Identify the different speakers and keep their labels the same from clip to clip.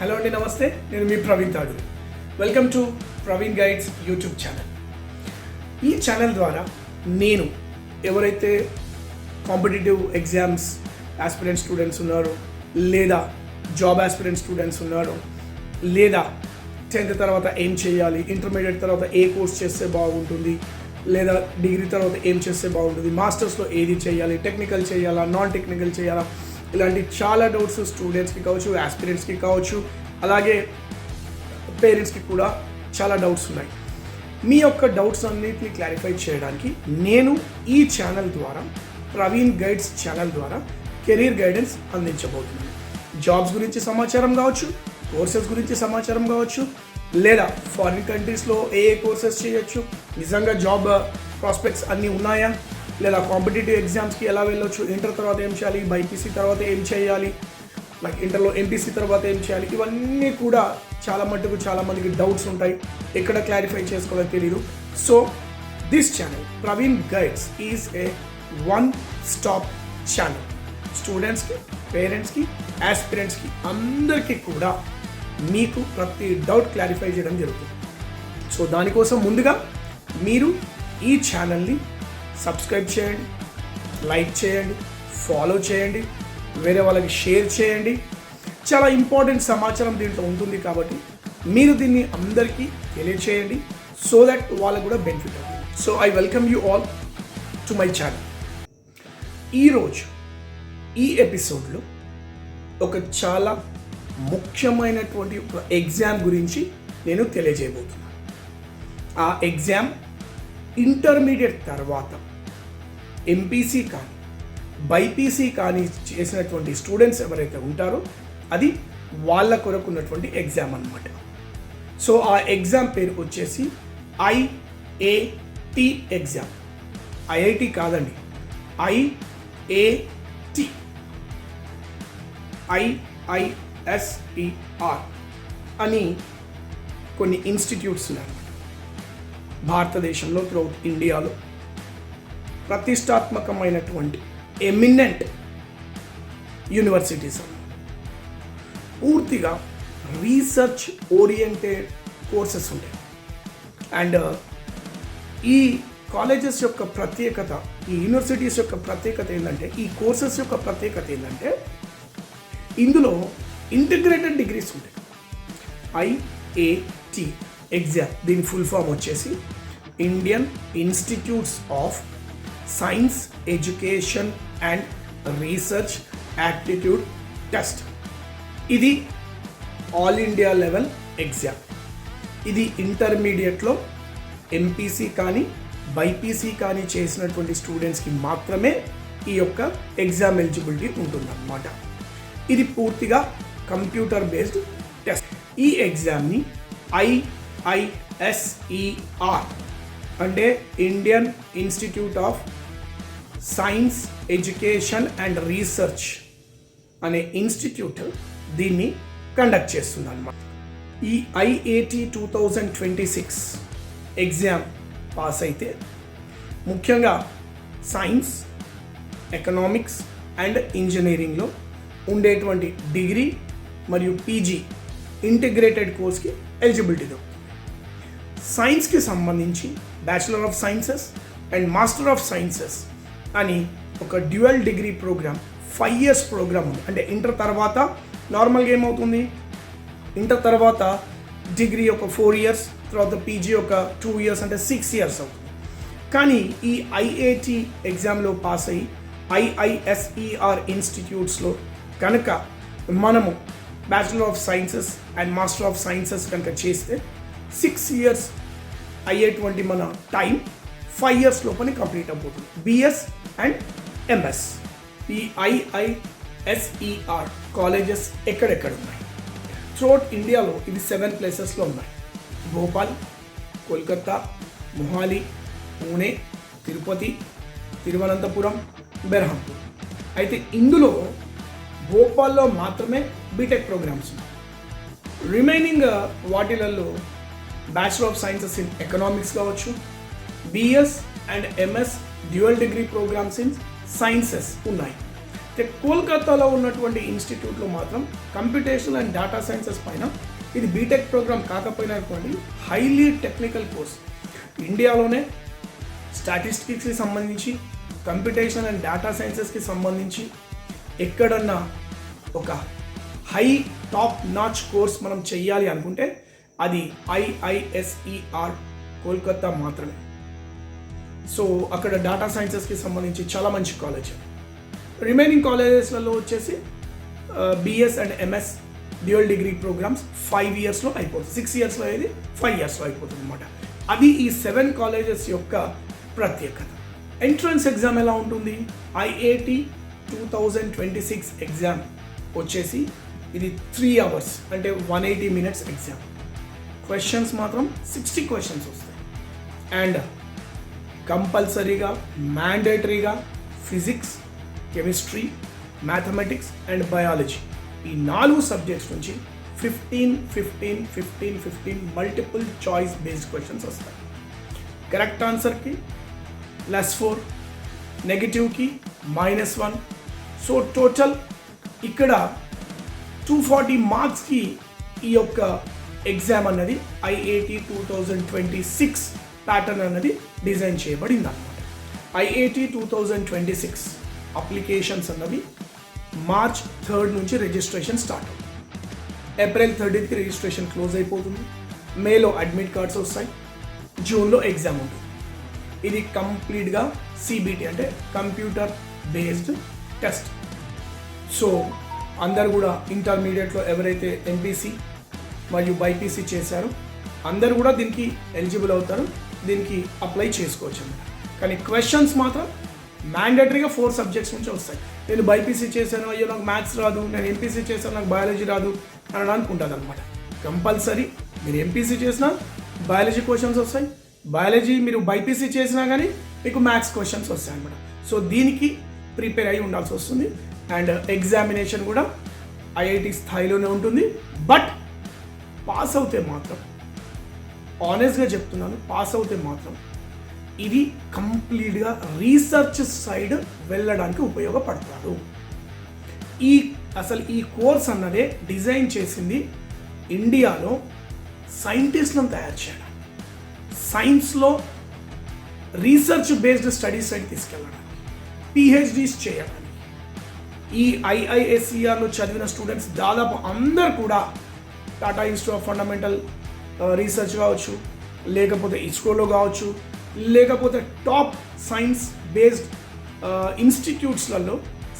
Speaker 1: Hello అండి, నమస్తే. నేను మీ ప్రవీణ్ తాడు. Welcome to Praveen guides YouTube channel. ఈ ఛానల్ ద్వారా నేను ఎవరైతే కాంపిటేటివ్ ఎగ్జామ్స్ ఆస్పిరెంట్ స్టూడెంట్స్ ఉన్నారో, లేదా జాబ్ ఆస్పిరెంట్ స్టూడెంట్స్ ఉన్నారో, లేదా 10th తర్వాత ఏం చేయాలి, ఇంటర్మీడియట్ తర్వాత ఏ కోర్స్ చేస్తే బాగుంటుంది, లేదా డిగ్రీ తర్వాత ఏం చేస్తే బాగుంటుంది, మాస్టర్స్లో ఏది చేయాలి, టెక్నికల్ చేయాలా, నాన్ టెక్నికల్ చేయాలా, ఇలాంటి చాలా డౌట్స్ స్టూడెంట్స్కి కావచ్చు, ఆస్పిరెంట్స్కి కావచ్చు, అలాగే పేరెంట్స్కి కూడా చాలా డౌట్స్ ఉన్నాయి. మీ యొక్క డౌట్స్ అన్నిటిని క్లారిఫై చేయడానికి నేను ఈ ఛానల్ ద్వారా, ప్రవీణ్ గైడ్స్ ఛానల్ ద్వారా కెరీర్ గైడెన్స్ అందించబోతున్నాను. జాబ్స్ గురించి సమాచారం కావచ్చు, కోర్సెస్ గురించి సమాచారం కావచ్చు, లేదా ఫారిన్ కంట్రీస్లో ఏ కోర్సెస్ చేయొచ్చు, నిజంగా జాబ్ ప్రాస్పెక్ట్స్ అన్నీ ఉన్నాయా, లేదా కాంపిటేటివ్ ఎగ్జామ్స్కి ఎలా వెళ్ళొచ్చు, ఇంటర్ తర్వాత ఏం చేయాలి, బైపీసీ తర్వాత ఏం చేయాలి, లైక్ ఇంటర్లో ఎంపీసీ తర్వాత ఏం చేయాలి, ఇవన్నీ కూడా చాలా మందికి డౌట్స్ ఉంటాయి. ఎక్కడ క్లారిఫై చేసుకోవాలో తెలియదు. So this channel Praveen guides is a one stop channel. స్టూడెంట్స్కి, పేరెంట్స్కి, ఆస్పిరెంట్స్కి అందరికీ కూడా మీకు ప్రతి డౌట్ క్లారిఫై చేయడం జరుగుతుంది. సో దానికోసం ముందుగా మీరు ఈ ఛానల్ని సబ్స్క్రైబ్ చేయండి, లైక్ చేయండి, ఫాలో చేయండి, వేరే వాళ్ళకి షేర్ చేయండి. చాలా ఇంపార్టెంట్ సమాచారం దీంట్లో ఉంటుంది కాబట్టి మీరు దీన్ని అందరికీ తెలియచేయండి, సో దట్ వాళ్ళకు కూడా బెనిఫిట్ అవుతుంది. So I welcome you all to my channel. ఈరోజు ఈ ఎపిసోడ్లో ఒక చాలా ముఖ్యమైనటువంటి ఒక ఎగ్జామ్ గురించి నేను తెలియజేయబోతున్నాను. ఆ ఎగ్జామ్ ఇంటర్మీడియట్ తర్వాత ఎంపీసీ కానీ బైపీసీ కానీ చేసినటువంటి స్టూడెంట్స్ ఎవరైతే ఉంటారో అది వాళ్ళ కొరకు ఉన్నటువంటి ఎగ్జామ్ అన్నమాట. సో ఆ ఎగ్జామ్ పేరు వచ్చేసి ఐఏటి ఎగ్జామ్. ఐఐటి కాదండి, ఐఏటి, ఐఐఎస్ఈఆర్ అని కొన్ని ఇన్స్టిట్యూట్స్ ఉన్నాయి భారతదేశంలో, త్రూఅవుట్ ఇండియాలో. ప్రతిష్టాత్మకమైనటువంటి ఎమినెంట్ యూనివర్సిటీస్, పూర్తిగా రీసెర్చ్ ఓరియంటెడ్ కోర్సెస్ ఉంటాయి. అండ్ ఈ కాలేజెస్ యొక్క ప్రత్యేకత, ఈ యూనివర్సిటీస్ యొక్క ప్రత్యేకత ఏంటంటే, ఈ కోర్సెస్ యొక్క ప్రత్యేకత ఏంటంటే ఇందులో ఇంటిగ్రేటెడ్ డిగ్రీస్ ఉంటాయి. ఐఏటి ఎగ్జామ్, దీని ఫుల్ ఫామ్ వచ్చేసి Indian institutes of science education and research aptitude test. ఇది ఆల్ ఇండియా లెవెల్ ఎగ్జామ్. ఇది ఇంటర్మీడియట్లో ఎంపీసీ కానీ బైపీసీ కానీ చేసినటువంటి స్టూడెంట్స్కి మాత్రమే ఈ యొక్క ఎగ్జామ్ ఎలిజిబిలిటీ ఉంటుందన్నమాట. ఇది పూర్తిగా కంప్యూటర్ బేస్డ్ టెస్ట్. ఈ ఎగ్జామ్ని ఐఐఎస్ఈఆర్ అంటే Indian institute of science education and research అనే ఇన్స్టిట్యూట్ దీన్ని కండక్ట్ చేస్తుంది అన్నమాట. ఈ ఐఏటి 2026 ఎగ్జామ్ పాస్ అయితే ముఖ్యంగా సైన్స్, ఎకనామిక్స్ అండ్ ఇంజనీరింగ్లో ఉండేటువంటి డిగ్రీ మరియు పీజీ ఇంటిగ్రేటెడ్ కోర్స్కి ఎలిజిబిలిటీ దొరుకుతుంది. సైన్స్కి సంబంధించి bachelor of sciences and master of sciences అని ఒక dual degree program 5 years program ఉంది. అంటే ఇంటర్ తర్వాత నార్మల్గా ఏమవుతుంది, ఇంటర్ తర్వాత డిగ్రీ ఒక 4 years, తర్వాత పీజీ ఒక 2 years, అంటే 6 years అవుతుంది. కానీ ఈ ఐఏటి ఎగ్జామ్లో పాస్ అయ్యి ఐఐఎస్ఈఆర్ ఇన్స్టిట్యూట్స్లో కనుక మనము bachelor of sciences and master of sciences కనుక చేస్తే 6 years అయ్యేటువంటి మన టైం 5 years లోపలే కంప్లీట్ అయిపోతుంది. BS and MS. ఈ ఐఐఎస్ఈఆర్ కాలేజెస్ ఎక్కడెక్కడ ఉన్నాయి? త్రూఅవుట్ ఇండియాలో ఇవి 7 ప్లేసెస్లో ఉన్నాయి. భోపాల్, కోల్కతా, మొహాలి, పూణే, తిరుపతి, తిరువనంతపురం, బెర్హంపూర్. అయితే ఇందులో భోపాల్లో మాత్రమే బీటెక్ ప్రోగ్రామ్స్ ఉన్నాయి. రిమైనింగ్ వాటిలలో bachelor of sciences in economics కావచ్చు, BS and MS dual degree programs in sciences ఉన్నాయి. కోల్కతాలో ఉన్నటువంటి ఇన్స్టిట్యూట్లో మాత్రం కంప్యూటేషనల్ అండ్ డేటా సైన్సెస్ పైన ఇది బీటెక్ ప్రోగ్రామ్ కాకపోయినా అనుకోండి హైలీ టెక్నికల్ కోర్స్. ఇండియాలోనే స్టాటిస్టిక్స్కి సంబంధించి కంప్యూటేషనల్ అండ్ డేటా సైన్సెస్కి సంబంధించి ఎక్కడన్నా ఒక హై టాప్ నాచ్ కోర్స్ మనం చెయ్యాలి అనుకుంటే అది IISER కోల్కతా మాత్రమే. సో అక్కడ డేటా సైన్సెస్కి సంబంధించి చాలా మంచి కాలేజ్. రిమైనింగ్ కాలేజెస్లలో వచ్చేసి BS and MS dual degree programs 5 ఇయర్స్లో అయిపోతుంది, 6 ఇయర్స్లో అయ్యేది 5 ఇయర్స్లో అయిపోతుంది అనమాట. అది ఈ 7 కాలేజెస్ యొక్క ప్రత్యేకత. ఎంట్రన్స్ ఎగ్జామ్ ఎలా ఉంటుంది? IIT 2026 ఎగ్జామ్ వచ్చేసి ఇది 3 అవర్స్ అంటే 180 మినిట్స్ ఎగ్జామ్. క్వశ్చన్స్ మాత్రం 60 క్వశ్చన్స్ వస్తాయి. అండ్ కంపల్సరీగా మ్యాండేటరీగా physics, chemistry, mathematics and biology ఈ 4 సబ్జెక్ట్స్ నుంచి 15 మల్టిపుల్ చాయిస్ బేస్డ్ క్వశ్చన్స్ వస్తాయి. కరెక్ట్ ఆన్సర్కి +4, నెగిటివ్కి -1. సో టోటల్ ఇక్కడ 240 మార్క్స్కి ఈ యొక్క ఎగ్జామ్ అన్నది IIT 2026 ప్యాటర్న్ అన్నది డిజైన్ చేయబడింది అన్నమాట. IIT 2026 అప్లికేషన్స్ అన్నవి March 3rd నుంచి రిజిస్ట్రేషన్ స్టార్ట్ అవుతుంది. April 30th రిజిస్ట్రేషన్ క్లోజ్ అయిపోతుంది. మేలో అడ్మిట్ కార్డ్స్ వస్తాయి. జూన్లో ఎగ్జామ్ ఉంటుంది. ఇది కంప్లీట్గా CBT అంటే కంప్యూటర్ బేస్డ్ టెస్ట్. సో అందరు కూడా ఇంటర్మీడియట్లో ఎవరైతే MPC మరియు BPC చేశారో అందరు కూడా దీనికి ఎలిజిబుల్ అవుతారు, దీనికి అప్లై చేసుకోవచ్చు అన్నమాట. కానీ క్వశ్చన్స్ మాత్రం మ్యాండేటరీగా 4 సబ్జెక్ట్స్ నుంచి వస్తాయి. నేను BPC చేశాను, అయ్యో నాకు మ్యాథ్స్ రాదు, నేను MPC చేశాను నాకు బయాలజీ రాదు అని అనుకుంటుంది అనమాట. కంపల్సరీ మీరు MPC చేసినా బయాలజీ క్వశ్చన్స్ వస్తాయి, బయాలజీ మీరు BPC చేసినా కానీ మీకు మ్యాథ్స్ క్వశ్చన్స్ వస్తాయి అనమాట. సో దీనికి ప్రిపేర్ అయి ఉండాల్సి వస్తుంది. అండ్ ఎగ్జామినేషన్ కూడా IIT స్థాయిలోనే ఉంటుంది. బట్ పాస్ అవుతే మాత్రం, ఆనెస్ట్గా చెప్తున్నాను, పాస్ అవుతే మాత్రం ఇది కంప్లీట్గా రీసెర్చ్ సైడ్ వెళ్ళడానికి ఉపయోగపడతారు. అసలు ఈ కోర్స్ అన్నదే డిజైన్ చేసింది ఇండియాలో సైంటిస్ట్లను తయారు చేయడం, సైన్స్లో రీసెర్చ్ బేస్డ్ స్టడీస్ సైడ్ తీసుకెళ్ళడానికి, PhDs చేయడానికి. ఈ IISERలో చదివిన స్టూడెంట్స్ దాదాపు అందరు కూడా Tata institute of fundamental research కావచ్చు, లేకపోతే ఇస్రోలో కావచ్చు, లేకపోతే టాప్ సైన్స్ బేస్డ్ ఇన్స్టిట్యూట్స్లలో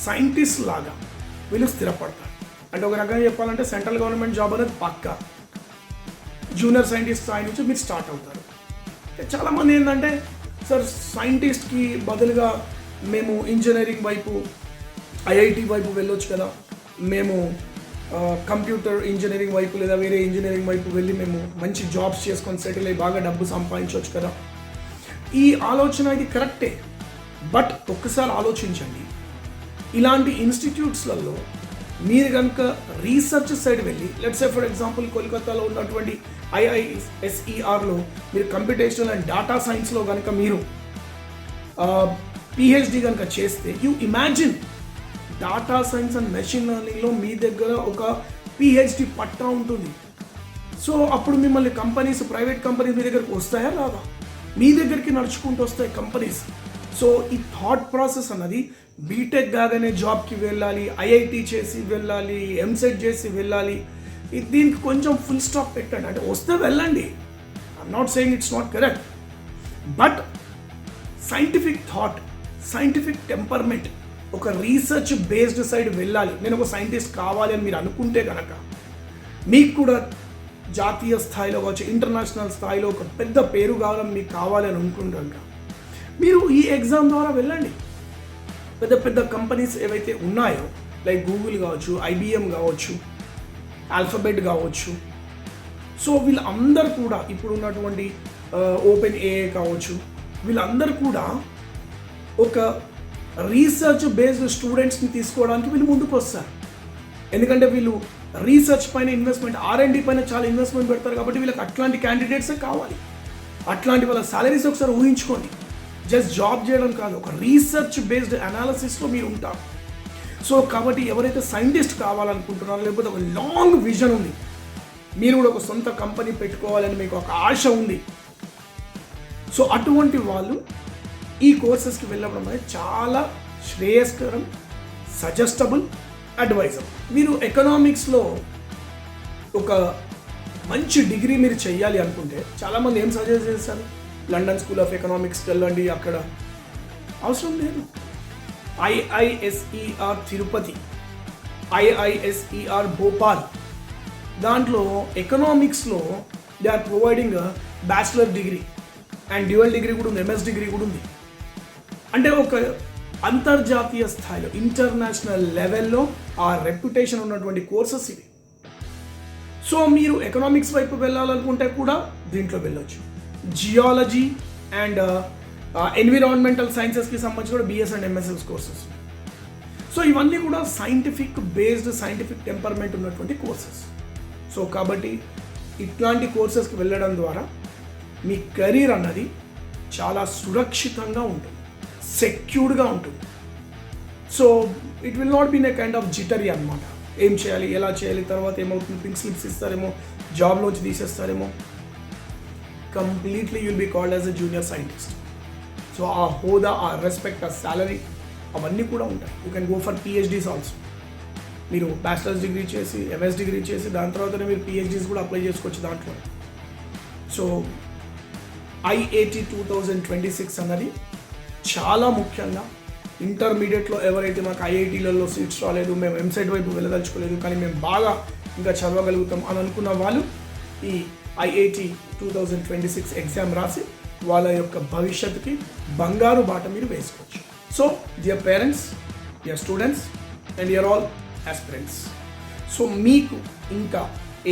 Speaker 1: సైంటిస్ట్ లాగా వీళ్ళు స్థిరపడతారు. అంటే ఒక రకంగా చెప్పాలంటే సెంట్రల్ గవర్నమెంట్ జాబ్ అనేది పక్కా. జూనియర్ సైంటిస్ట్ స్థాయి నుంచి మీరు స్టార్ట్ అవుతారు. చాలామంది ఏంటంటే సార్ సైంటిస్ట్కి బదులుగా మేము ఇంజనీరింగ్ వైపు IIT వైపు వెళ్ళొచ్చు కదా, మేము కంప్యూటర్ ఇంజనీరింగ్ వైపు లేదా వేరే ఇంజనీరింగ్ వైపు వెళ్ళి మేము మంచి జాబ్స్ చేసుకొని సెటిల్ అయ్యి బాగా డబ్బు సంపాదించవచ్చు కదా. ఈ ఆలోచన ఇది కరెక్టే. బట్ ఒక్కసారి ఆలోచించండి, ఇలాంటి ఇన్స్టిట్యూట్స్లలో మీరు కనుక రీసెర్చ్ సైడ్ వెళ్ళి, లెట్స్ సే ఫర్ ఎగ్జాంపుల్ కోల్కతాలో ఉన్నటువంటి IISERలో మీరు కంప్యూటేషనల్ అండ్ డేటా సైన్స్లో కనుక మీరు PhD కనుక చేస్తే, you imagine data science and machine లెర్నింగ్లో మీ దగ్గర ఒక PhD పట్టా ఉంటుంది. సో అప్పుడు మిమ్మల్ని కంపెనీస్, ప్రైవేట్ కంపెనీస్ మీ దగ్గరికి వస్తాయా రాదా? మీ దగ్గరికి నడుచుకుంటూ వస్తాయి కంపెనీస్. సో ఈ థాట్ ప్రాసెస్ అన్నది బీటెక్ కాగానే జాబ్కి వెళ్ళాలి, IIT చేసి వెళ్ళాలి, MSET చేసి వెళ్ళాలి, దీనికి కొంచెం ఫుల్ స్టాప్ పెట్టండి. అంటే వస్తే వెళ్ళండి, I'm not saying it's not correct. But scientific thought, scientific temperament, ఒక రీసెర్చ్ బేస్డ్ సైడ్ వెళ్ళాలి, నేను ఒక సైంటిస్ట్ కావాలి అని మీరు అనుకుంటే కనుక, మీకు కూడా జాతీయ స్థాయిలో కావచ్చు, ఇంటర్నేషనల్ స్థాయిలో ఒక పెద్ద పేరు కావాలని మీకు కావాలని అనుకుంటాక మీరు ఈ ఎగ్జామ్ ద్వారా వెళ్ళండి. పెద్ద పెద్ద కంపెనీస్ ఏవైతే ఉన్నాయో లైక్ గూగుల్ కావచ్చు, IBM కావచ్చు, ఆల్ఫాబెట్ కావచ్చు, సో వీళ్ళందరూ కూడా ఇప్పుడు ఉన్నటువంటి OpenAI కావచ్చు, వీళ్ళందరూ కూడా ఒక రీసెర్చ్ బేస్డ్ స్టూడెంట్స్ని తీసుకోవడానికి వీళ్ళు ముందుకు వస్తారు. ఎందుకంటే వీళ్ళు రీసెర్చ్ పైన ఇన్వెస్ట్మెంట్, R&D పైన చాలా ఇన్వెస్ట్మెంట్ పెడతారు. కాబట్టి వీళ్ళకి అట్లాంటి క్యాండిడేట్సే కావాలి. అట్లాంటి వాళ్ళ సాలరీస్ ఒకసారి ఊహించుకోండి. జస్ట్ జాబ్ చేయడం కాదు, ఒక రీసెర్చ్ బేస్డ్ అనాలిసిస్లో మీరు ఉంటారు. సో కాబట్టి ఎవరైతే సైంటిస్ట్ కావాలనుకుంటున్నారో, లేకపోతే ఒక లాంగ్ విజన్ ఉంది, మీరు కూడా ఒక సొంత కంపెనీ పెట్టుకోవాలని మీకు ఒక ఆశ ఉంది, సో అటువంటి వాళ్ళు ఈ కోర్సెస్కి వెళ్ళడం అనేది చాలా శ్రేయస్కరం, సజెస్టబుల్, అడ్వైజబుల్. మీరు ఎకనామిక్స్లో ఒక మంచి డిగ్రీ మీరు చేయాలి అనుకుంటే చాలామంది ఏం సజెస్ట్ చేస్తారు, లండన్ స్కూల్ ఆఫ్ ఎకనామిక్స్కి వెళ్ళండి, అక్కడ అవసరం లేదు. ఐఐఎస్ఈఆర్ తిరుపతి, ఐఐఎస్ఈఆర్ భోపాల్, దాంట్లో ఎకనామిక్స్లో they are providing bachelor degree and dual degree కూడా ఉంది, ఎంఎస్ డిగ్రీ కూడా ఉంది. అంటే ఒక అంతర్జాతీయ స్థాయిలో, ఇంటర్నేషనల్ లెవెల్లో ఆ రెప్యుటేషన్ ఉన్నటువంటి కోర్సెస్ ఇవి. సో మీరు ఎకనామిక్స్ వైపు వెళ్ళాలనుకుంటే కూడా దీంట్లో వెళ్ళొచ్చు. జియాలజీ అండ్ ఎన్విరాన్మెంటల్ సైన్సెస్కి సంబంధించి కూడా BS and MSS courses. So ఇవన్నీ కూడా సైంటిఫిక్ బేస్డ్, సైంటిఫిక్ టెంపర్మెంట్ ఉన్నటువంటి కోర్సెస్. సో కాబట్టి ఇట్లాంటి కోర్సెస్కి వెళ్ళడం ద్వారా మీ కెరీర్ అన్నది చాలా సురక్షితంగా ఉంటుంది, సెక్యూర్డ్గా ఉంటుంది. So it will not been a kind of jittery అనమాట. ఏం చేయాలి, ఎలా చేయాలి, తర్వాత ఏమవుతుంది, పింక్ స్లిప్స్ ఇస్తారేమో, జాబ్లోంచి తీసేస్తారేమో. Completely you'll be called as a junior scientist. So ఆ హోదా, ఆ రెస్పెక్ట్, ఆ సాలరీ అవన్నీ కూడా ఉంటాయి. You can go for PhDs also. మీరు బ్యాచిలర్స్ డిగ్రీ చేసి, ఎంఎస్ డిగ్రీ చేసి, దాని తర్వాతనే మీరు పిహెచ్డీస్ కూడా అప్లై చేసుకోవచ్చు దాంట్లో. సో ఐఐటి 2026 అన్నది చాలా ముఖ్యంగా ఇంటర్మీడియట్లో ఎవరైతే మాకు ఐఐటీలలో సీట్స్ రాలేదు, మేము ఎంసెట్ వైపు వెళ్ళదలుచుకోలేదు, కానీ మేము బాగా ఇంకా చదవగలుగుతాం అని అనుకున్న వాళ్ళు ఈ ఐఐటి 2026 ఎగ్జామ్ రాసి వాళ్ళ యొక్క భవిష్యత్తుకి బంగారు బాట మీరు వేసుకోవచ్చు. So dear parents, dear students and dear all aspirants, so మీకు ఇంకా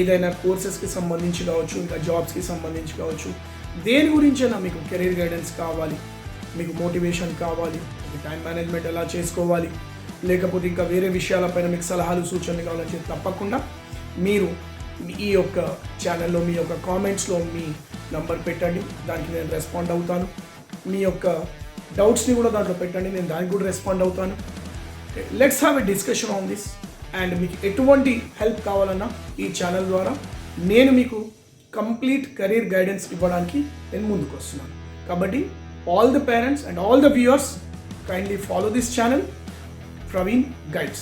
Speaker 1: ఏదైనా కోర్సెస్కి సంబంధించి కావచ్చు, ఇంకా జాబ్స్కి సంబంధించి కావచ్చు, దేని గురించైనా మీకు కెరీర్ గైడెన్స్ కావాలి, మీకు మోటివేషన్ కావాలి, మీకు టైం మేనేజ్మెంట్ ఎలా చేసుకోవాలి, లేకపోతే ఇంకా వేరే విషయాలపైన మీకు సలహాలు, సూచనలు కావాలని చెప్పి తప్పకుండా మీరు ఈ యొక్క ఛానల్లో మీ యొక్క కామెంట్స్లో మీ నంబర్ పెట్టండి, దానికి నేను రెస్పాండ్ అవుతాను. మీ యొక్క డౌట్స్ని కూడా దాంట్లో పెట్టండి, నేను దానికి కూడా రెస్పాండ్ అవుతాను. Let's have a discussion on this. And మీకు ఎటువంటి హెల్ప్ కావాలన్నా ఈ ఛానల్ ద్వారా నేను మీకు కంప్లీట్ కెరీర్ గైడెన్స్ ఇవ్వడానికి నేను ముందుకు వస్తున్నాను. కాబట్టి all the parents and all the viewers, kindly follow this channel, Praveen Guides.